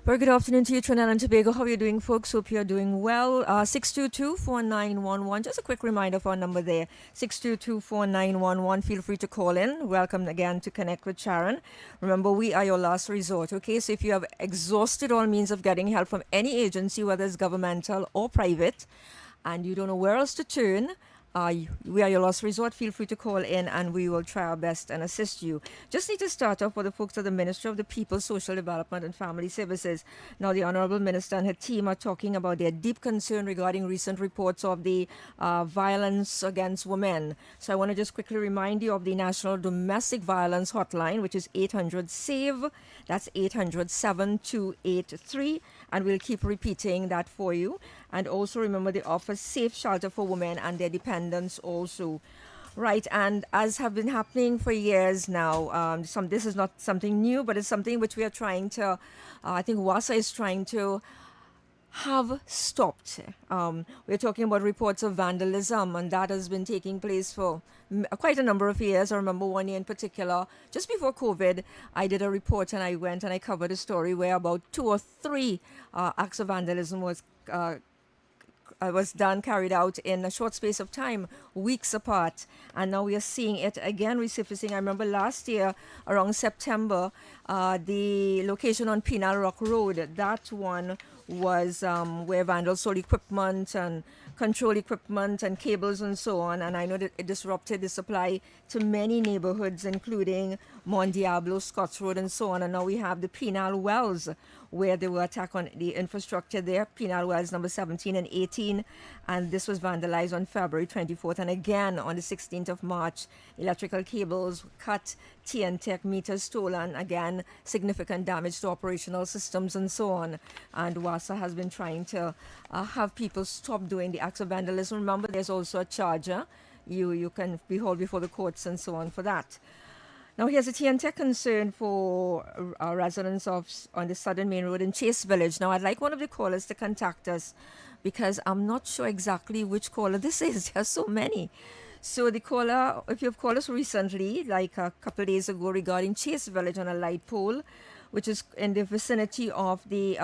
Very good afternoon to you, Trinidad and Tobago. How are you doing, folks? Hope you're doing well. 622-4911. Just a quick reminder for our number there, 622-4911. Feel free to call in. Welcome again to Connect with Sharon. Remember, we are your last resort, okay? So if you have exhausted all means of getting help from any agency, whether it's governmental or private, and you don't know where else to turn, we are your last resort. Feel free to call in and we will try our best and assist you. Just need to start off with the folks at the Ministry of the People, Social Development and Family Services. Now, the Honorable Minister and her team are talking about their deep concern regarding recent reports of the violence against women. So I want to just quickly remind you of the National Domestic Violence Hotline, which is 800-SAVE. That's 800-7283. And we'll keep repeating that for you. And also remember, they offer safe shelter for women and their dependents also. Right, and as have been happening for years now, this is not something new, but it's something which we are trying to, I think WASA is trying to have stopped. We're talking about reports of vandalism, and that has been taking place for quite a number of years. I remember one year in particular, just before COVID, I did a report and I went and I covered a story where about 2 or 3 acts of vandalism was carried out in a short space of time, weeks apart. And now we are seeing it again resurfacing. I remember last year, around September, the location on Penal Rock Road, that one was where vandals stole equipment and control equipment and cables and so on. And I know that it disrupted the supply to many neighborhoods, including Mont Diablo, Scotts Road, and so on. And now we have the Penal Wells, where they were attack on the infrastructure there, Penal Wells number 17 and 18. And this was vandalized on February 24th. And again, on the 16th of March, electrical cables cut, TNTech meters stolen, again, significant damage to operational systems and so on. And WASA has been trying to have people stop doing the acts of vandalism. Remember, there's also a charger. You can be hauled before the courts and so on for that. Now, here's a TNTech concern for residents on the Southern Main Road in Chase Village. Now, I'd like one of the callers to contact us because I'm not sure exactly which caller this is. There are so many. So the caller, if you've called us recently, like a couple of days ago, regarding Chase Village on a light pole, which is in the vicinity of the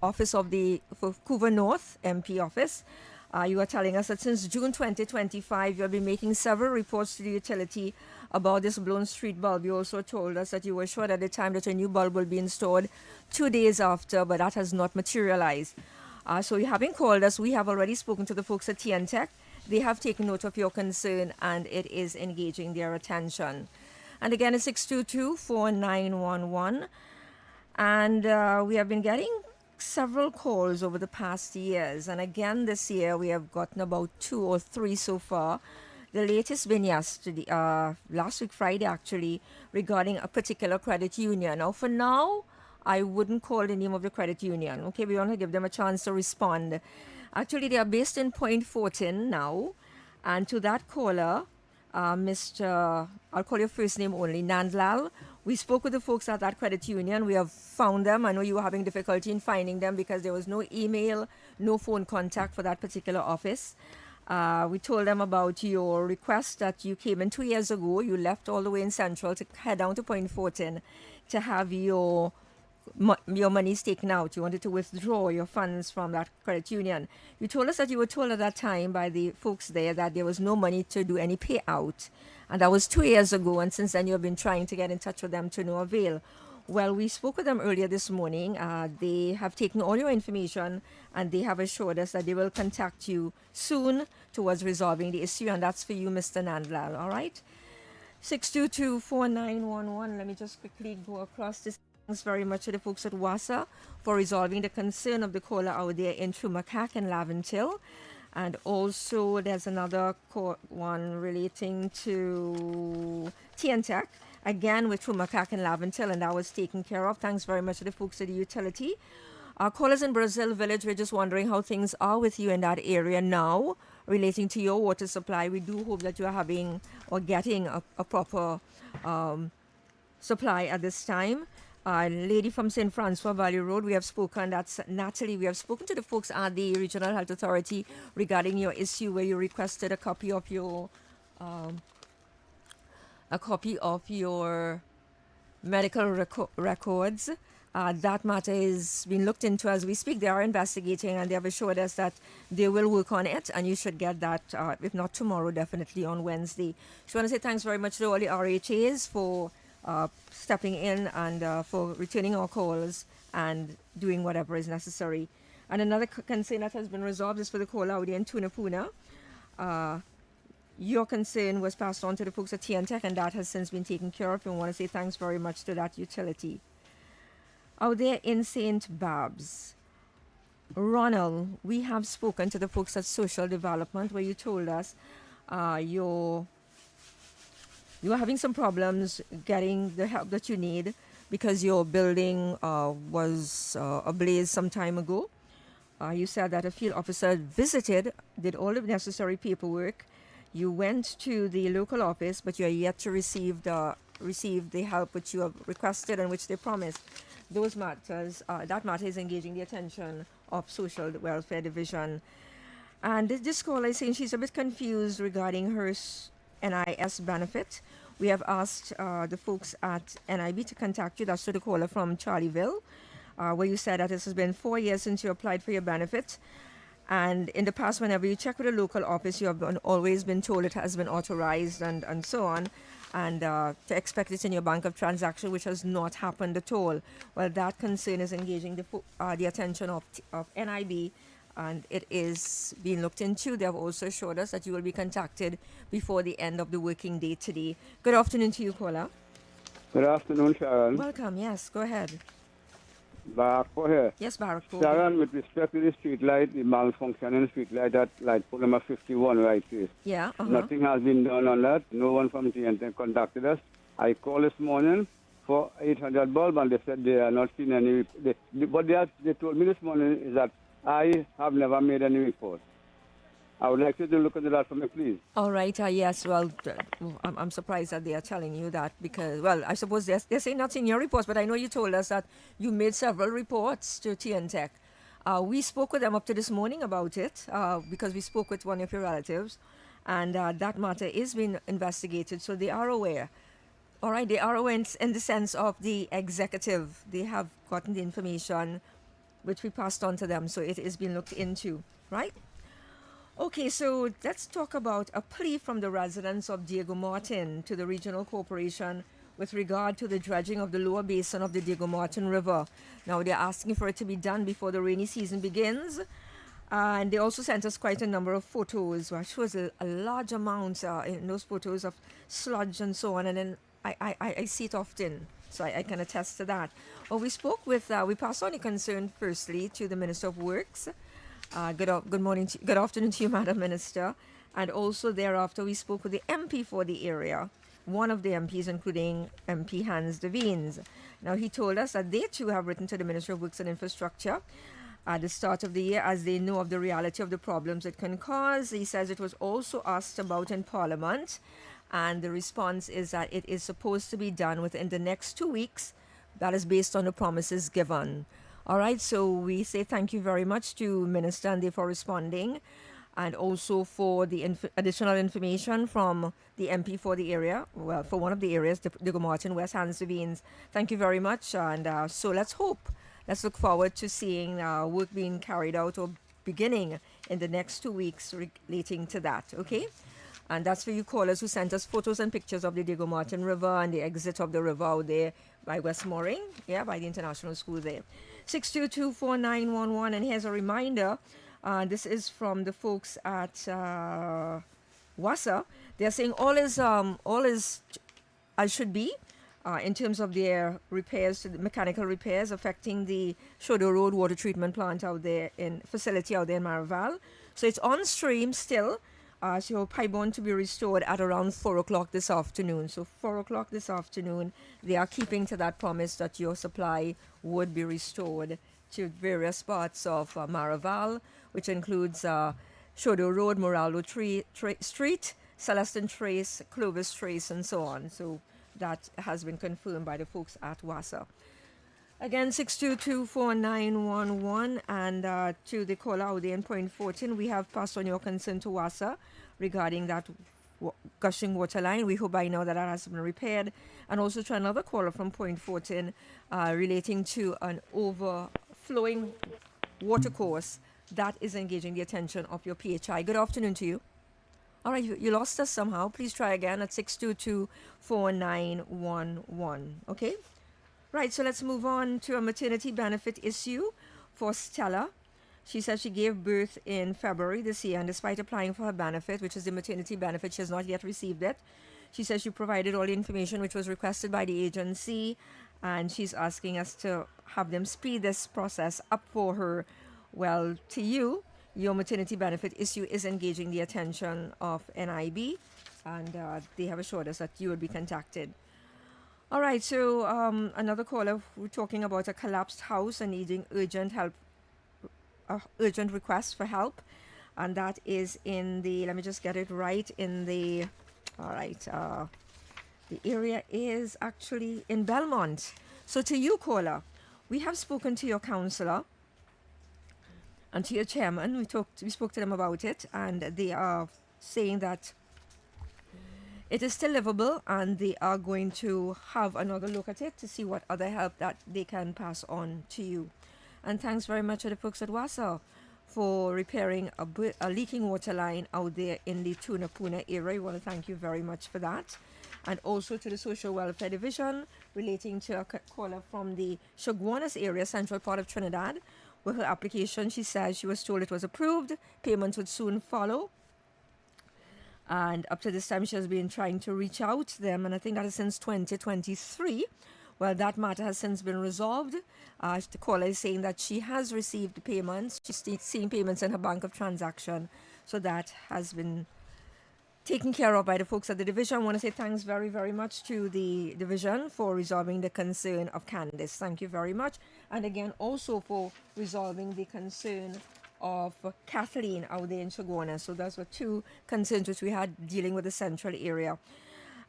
office of the Vancouver North MP office, you are telling us that since June 2025, you have been making several reports to the utility about this blown street bulb. You also told us that you were sure at the time that a new bulb will be installed 2 days after, but that has not materialized. So you haven't called us. We have already spoken to the folks at TNTech. They have taken note of your concern, and it is engaging their attention. And again, it's 622-4911. And we have been getting several calls over the past years. And again, this year, we have gotten about 2 or 3 so far. The latest been yesterday, last week, Friday, actually, regarding a particular credit union. Now, for now, I wouldn't call the name of the credit union. Okay, we want to give them a chance to respond. Actually, they are based in Point Fortin now. And to that caller, Mr. I'll call your first name only, Nandlal. We spoke with the folks at that credit union. We have found them. I know you were having difficulty in finding them because there was no email, no phone contact for that particular office. We told them about your request that you came in 2 years ago. You left all the way in Central to head down to Point Fortin to have your money's taken out. You wanted to withdraw your funds from that credit union. You told us that you were told at that time by the folks there that there was no money to do any payout. And that was 2 years ago. And since then, you have been trying to get in touch with them to no avail. Well, we spoke with them earlier this morning. They have taken all your information and they have assured us that they will contact you soon towards resolving the issue. And that's for you, Mr. Nandlal. All right? 622-4911. Let me just quickly go across this. Thanks very much to the folks at WASA for resolving the concern of the caller out there in Trumacac and Laventille. And also there's another one relating to TNTech, again with Trumacac and Laventille, and that was taken care of. Thanks very much to the folks at the utility. Our callers in Brazil Village, we're just wondering how things are with you in that area now relating to your water supply. We do hope that you are having or getting a proper supply at this time. Lady from St. Francois Valley Road, we have spoken, that's Natalie. We have spoken to the folks at the Regional Health Authority regarding your issue where you requested a copy of your medical records. That matter is being looked into as we speak. They are investigating, and they have assured us that they will work on it, and you should get that, if not tomorrow, definitely on Wednesday. Just want to say thanks very much to all the RHAs for stepping in and for returning our calls and doing whatever is necessary. And another concern that has been resolved is for the Kola Audi and Tunapuna. Your concern was passed on to the folks at TNTech, and that has since been taken care of. And we want to say thanks very much to that utility. Out there in St. Babs, Ronald, we have spoken to the folks at Social Development where you told us you're having some problems getting the help that you need because your building was ablaze some time ago. You said that a field officer visited, did all the necessary paperwork. You went to the local office, but you are yet to receive the help which you have requested and which they promised. Those matters, that matter is engaging the attention of Social Welfare Division. And this caller is saying she's a bit confused regarding her NIS benefit. We have asked the folks at NIB to contact you. That's to the caller from Charlieville, where you said that this has been 4 years since you applied for your benefit. And in the past, whenever you check with a local office, you have always been told it has been authorized and so on, and to expect it in your bank of transaction, which has not happened at all. Well, that concern is engaging the attention of NIB, and it is being looked into. They have also assured us that you will be contacted before the end of the working day today. Good afternoon to you, caller. Good afternoon, Sharon. Welcome. Yes, go ahead. Barak here. Yes, Barak. Sharon, with respect to the street light, the malfunctioning street light at light pole number 51 right here. Yeah. Nothing has been done on that. No one from TNT contacted us. I called this morning for 800 bulb and they said they are not seeing any. What they told me this morning is that I have never made any report. I would like you to look into that for me, please. All right. Yes. Well, I'm surprised that they are telling you that because, well, I suppose they're saying not in your reports, but I know you told us that you made several reports to TNTech. We spoke with them up to this morning about it because we spoke with one of your relatives, and that matter is being investigated, so they are aware. All right. They are aware in the sense of the executive. They have gotten the information which we passed on to them, so it is being looked into, right? Okay, so let's talk about a plea from the residents of Diego Martin to the regional corporation with regard to the dredging of the lower basin of the Diego Martin River. Now, they're asking for it to be done before the rainy season begins. And they also sent us quite a number of photos, which shows a large amount in those photos of sludge and so on. And then I see it often, so I can attest to that. Well, we spoke with, we passed on the concern firstly to the Minister of Works. Good morning, good afternoon to you, Madam Minister. And also thereafter, we spoke with the MP for the area, one of the MPs, including MP Hans Devines. Now, he told us that they too have written to the Ministry of Works and Infrastructure at the start of the year as they know of the reality of the problems it can cause. He says it was also asked about in Parliament, and the response is that it is supposed to be done within the next 2 weeks. That is based on the promises given. All right, so we say thank you very much to Minister Andy for responding and also for the additional information from the MP for the area, well, for one of the areas, Diego Martin, West Hans Devines. Thank you very much. And so let's look forward to seeing work being carried out or beginning in the next 2 weeks relating to that, okay? And that's for you callers who sent us photos and pictures of the Diego Martin River and the exit of the river out there by West Mooring, by the International School there. 6224911, and here's a reminder. This is from the folks at WASA. They're saying all is as should be in terms of their repairs, the mechanical repairs affecting the Shodo Road water treatment plant facility out there in Maraval. So it's on stream still. So pipeline to be restored at around 4 o'clock this afternoon. So 4 o'clock this afternoon, they are keeping to that promise that your supply would be restored to various parts of Maraval, which includes Shodo Road, Moralo Street, Celestin Trace, Clovis Trace, and so on. So that has been confirmed by the folks at WASA. Again, 6224911, and to the caller out there in point 14, we have passed on your concern to WASA regarding that gushing water line. We hope by now that has been repaired. And also to another caller from Point 14 relating to an overflowing watercourse that is engaging the attention of your PHI. Good afternoon to you. All right, you lost us somehow. Please try again at 622-4911. Okay? Right, so let's move on to a maternity benefit issue for Stella. She said she gave birth in February this year, and despite applying for her benefit, which is the maternity benefit, she has not yet received it. She says she provided all the information which was requested by the agency, and she's asking us to have them speed this process up for her. Well, to you, your maternity benefit issue is engaging the attention of NIB, and they have assured us that you will be contacted. All right, so another caller, we're talking about a collapsed house and needing urgent help, urgent request for help, and that is in the, let me just get it right, in the, all right, the area is actually in Belmont. So to you, caller, we have spoken to your councillor and to your chairman. We spoke to them about it, and they are saying that it is still livable, and they are going to have another look at it to see what other help that they can pass on to you. And thanks very much to the folks at WASA for repairing a leaking water line out there in the Tunapuna area. We want to thank you very much for that. And also to the Social Welfare Division relating to a caller from the Chaguanas area, central part of Trinidad, where her application, she says she was told it was approved, payments would soon follow. And up to this time, she has been trying to reach out to them, and I think that is since 2023. Well, that matter has since been resolved. The caller is saying that she has received payments. She's seeing payments in her bank of transaction. So that has been taken care of by the folks at the division. I want to say thanks very, very much to the division for resolving the concern of Candice. Thank you very much. And again, also for resolving the concern of Kathleen out there in Chaguanas. So those were two concerns which we had dealing with the central area.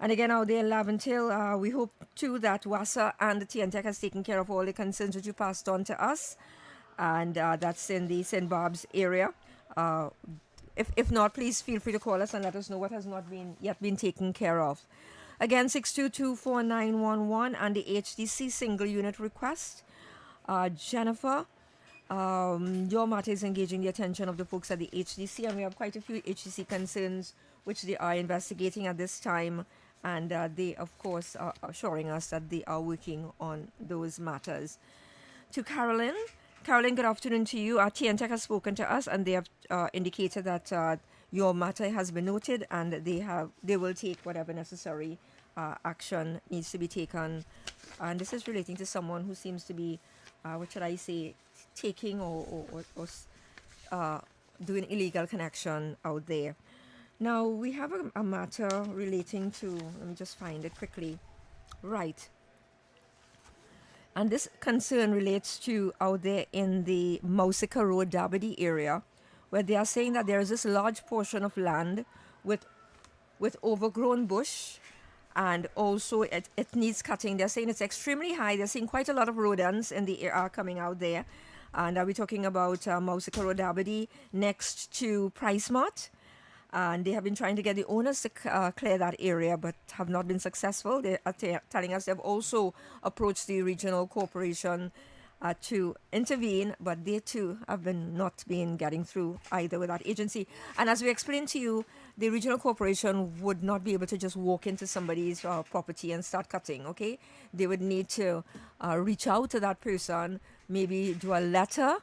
And again, out there in Laventille, we hope too that WASA and the TNTEC has taken care of all the concerns that you passed on to us. And that's in the St. Barb's area. If not, please feel free to call us and let us know what has not been yet been taken care of. Again, 622-4911 and the HDC single unit request. Jennifer, your matter is engaging the attention of the folks at the HDC, and we have quite a few HDC concerns which they are investigating at this time, and they of course are assuring us that they are working on those matters. To Carolyn, good afternoon to you. Our TNTEC has spoken to us, and they have indicated that your matter has been noted, and they will take whatever necessary action needs to be taken. And this is relating to someone who seems to be, what should I say, taking or doing illegal connection out there. Now, we have a matter relating to, let me just find it quickly. Right. And this concern relates to out there in the Mausica Road, Dabadi area, where they are saying that there is this large portion of land with overgrown bush, and also it needs cutting. They're saying it's extremely high. They're seeing quite a lot of rodents in the area coming out there. And we're talking about Mausica Road, Dabadi, next to Price Mart. And they have been trying to get the owners to clear that area, but have not been successful. They are telling us they've also approached the regional corporation to intervene, but they too have not been getting through either with that agency. And as we explained to you, the regional corporation would not be able to just walk into somebody's property and start cutting, okay? They would need to reach out to that person, maybe do a letter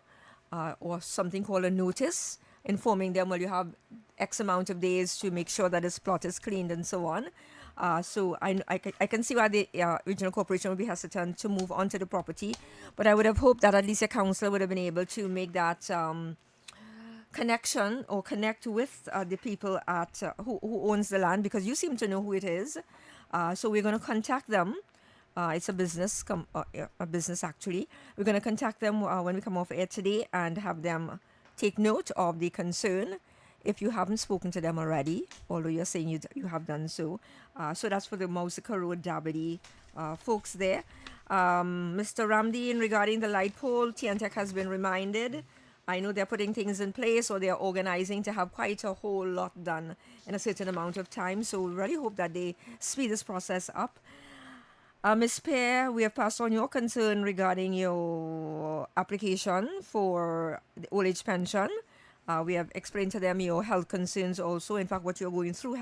or something called a notice, informing them, well, you have X amount of days to make sure that this plot is cleaned and so on. So I can see why the regional corporation would be hesitant to move onto the property, but I would have hoped that at least a councillor would have been able to make that connection or connect with the people at who owns the land, because you seem to know who it is. So we're going to contact them. It's a business, a business actually. We're going to contact them when we come off air today and have them take note of the concern, if you haven't spoken to them already, although you're saying you have done so. So that's for the Mausica Road, Dabadi folks there. Mr. Ramdeen, regarding the light pole, TNTEC has been reminded I know they're putting things in place or they're organizing to have quite a whole lot done in a certain amount of time. So we really hope that they speed this process up. Ms. Pear, we have passed on your concern regarding your application for the old age pension. We have explained to them your health concerns also, in fact, what you're going through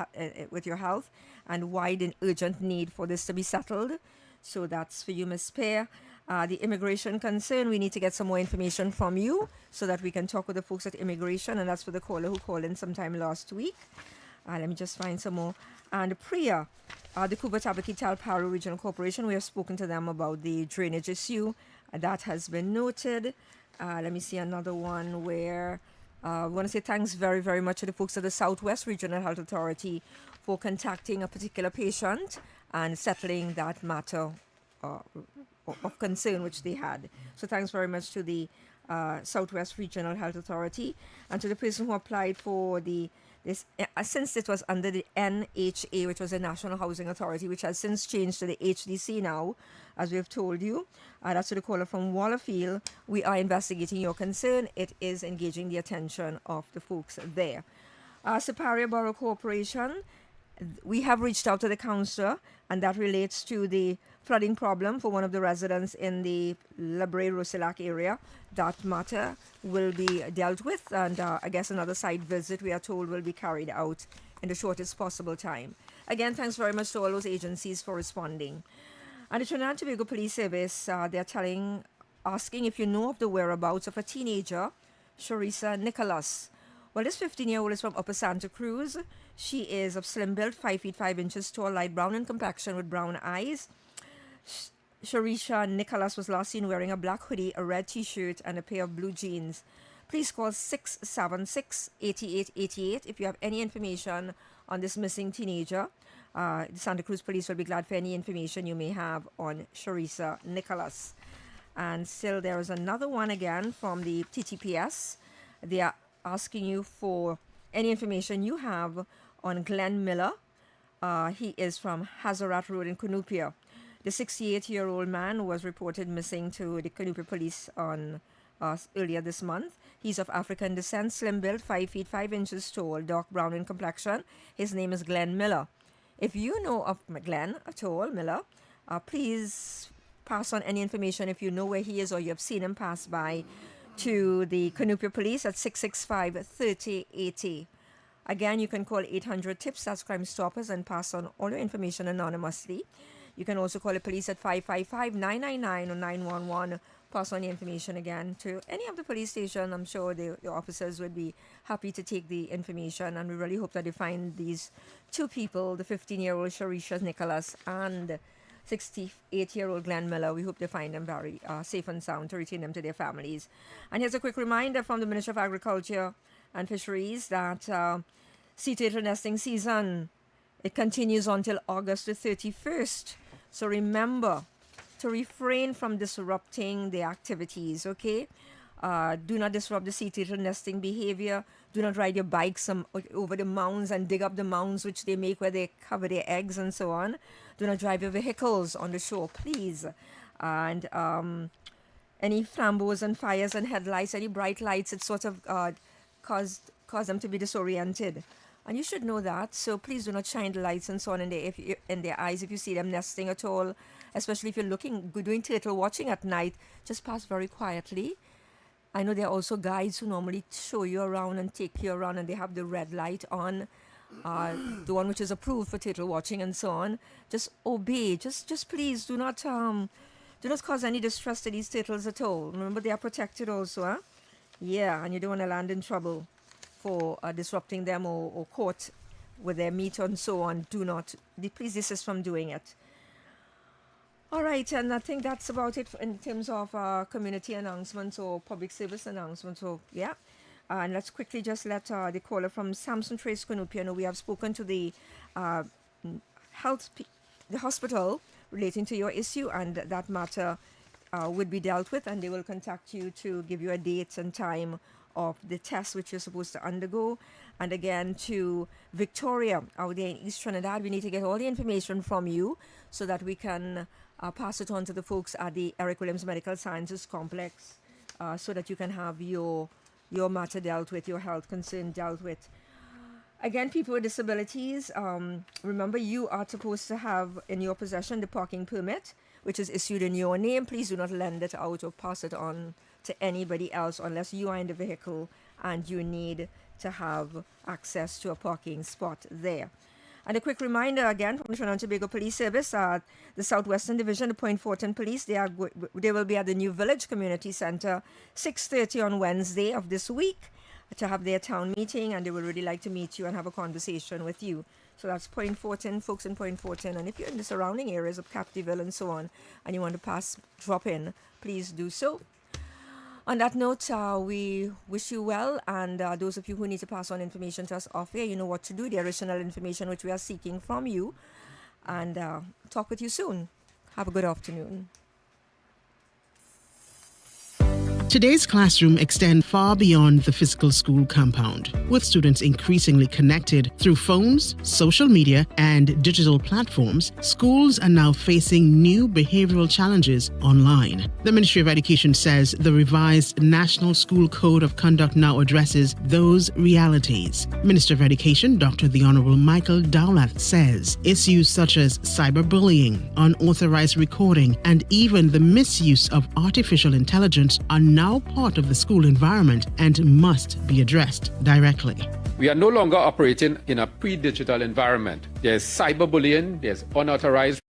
with your health and why the urgent need for this to be settled. So that's for you, Ms. Pear. The immigration concern, we need to get some more information from you so that we can talk with the folks at immigration, and that's for the caller who called in sometime last week. Let me just find some more. And Priya, the Cooper Tabaki Talparo Regional Corporation, we have spoken to them about the drainage issue. That has been noted. Let me see another one where we want to say thanks very, very much to the folks at the Southwest Regional Health Authority for contacting a particular patient and settling that matter of concern which they had. So thanks very much to the Southwest Regional Health Authority and to the person who applied for this since it was under the NHA, which was the National Housing Authority, which has since changed to the HDC now, as we have told you. That's to the caller from Wallerfield. We are investigating your concern. It is engaging the attention of the folks there. Superior Borough Corporation, we have reached out to the councillor, and that relates to the flooding problem for one of the residents in the Labre-Rosilac area. That matter will be dealt with, and I guess another site visit, we are told, will be carried out in the shortest possible time. Again, thanks very much to all those agencies for responding. And the Trinidad and Tobago Police Service, they're asking if you know of the whereabouts of a teenager, Sharisa Nicholas. Well, this 15-year-old is from Upper Santa Cruz. She is of slim build, 5 feet 5 inches tall, light brown in complexion with brown eyes. Sharisha Nicholas was last seen wearing a black hoodie, a red t-shirt, and a pair of blue jeans. Please call 676-8888 if you have any information on this missing teenager. The Santa Cruz Police will be glad for any information you may have on Sharisa Nicholas. And still there is another one again from the TTPS. They are asking you for any information you have on Glenn Miller. He is from Hazarat Road in Cunupia. The 68-year-old man was reported missing to the Cunupia Police on earlier this month. He's of African descent, slim build, 5 feet 5 inches tall, dark brown in complexion. His name is Glenn Miller. If you know of Glenn at all, Miller, please pass on any information if you know where he is or you have seen him pass by to the Cunupia Police at 665-3080. Again, you can call 800-TIPS, that's Crime Stoppers, and pass on all your information anonymously. You can also call the police at 555-999 or 911. Pass on the information again to any of the police station. I'm sure the officers would be happy to take the information, and we really hope that they find these two people, the 15-year-old Sharisha Nicholas and 68-year-old Glenn Miller. We hope they find them very safe and sound to return them to their families. And here's a quick reminder from the Ministry of Agriculture and Fisheries that sea turtle nesting season, it continues until August the 31st. So remember to refrain from disrupting the activities, okay? Do not disrupt the sea turtle nesting behavior. Do not ride your bikes over the mounds and dig up the mounds which they make where they cover their eggs and so on. Do not drive your vehicles on the shore, please. And any flambeaux and fires and headlights, any bright lights, it sort of cause them to be disoriented. And you should know that, so please do not shine the lights and so on in their eyes if you see them nesting at all, especially if you're doing turtle watching at night. Just pass very quietly. I know there are also guides who normally show you around and take you around, and they have the red light on, the one which is approved for turtle watching and so on. Just obey. Just please do not cause any distress to these turtles at all. Remember, they are protected also, huh? Yeah, and you don't want to land in trouble for disrupting them or caught with their meat and so on. Please desist from doing it. All right, and I think that's about it in terms of community announcements or public service announcements. So, yeah. And let's quickly just let the caller from Samson Trace Cunupia know we have spoken to the hospital relating to your issue, and that matter would be dealt with, and they will contact you to give you a date and time of the test which you're supposed to undergo. And again, to Victoria out there in East Trinidad, we need to get all the information from you so that we can pass it on to the folks at the Eric Williams Medical Sciences Complex so that you can have your your matter dealt with, your health concern dealt with. Again, people with disabilities, remember you are supposed to have in your possession the parking permit, which is issued in your name. Please do not lend it out or pass it on to anybody else unless you are in the vehicle and you need to have access to a parking spot there. And a quick reminder again from the Trinidad and Tobago Police Service, the Southwestern Division, the Point Fortin Police, they will be at the New Village Community Center 6:30 on Wednesday of this week to have their town meeting, and they would really like to meet you and have a conversation with you. So that's Point Fortin, folks in Point Fortin. And if you're in the surrounding areas of Captiville and so on, and you want to drop in, please do so. On that note, we wish you well, and those of you who need to pass on information to us off air, you know what to do, the additional information which we are seeking from you, and talk with you soon. Have a good afternoon. Today's classroom extends far beyond the physical school compound, with students increasingly connected through phones, social media, and digital platforms. Schools are now facing new behavioral challenges online. The Ministry of Education says the revised National School Code of Conduct now addresses those realities. Minister of Education, Dr. The Honorable Michael Dowlath, says issues such as cyberbullying, unauthorized recording, and even the misuse of artificial intelligence are now part of the school environment and must be addressed directly. We are no longer operating in a pre-digital environment. There's cyberbullying, there's unauthorized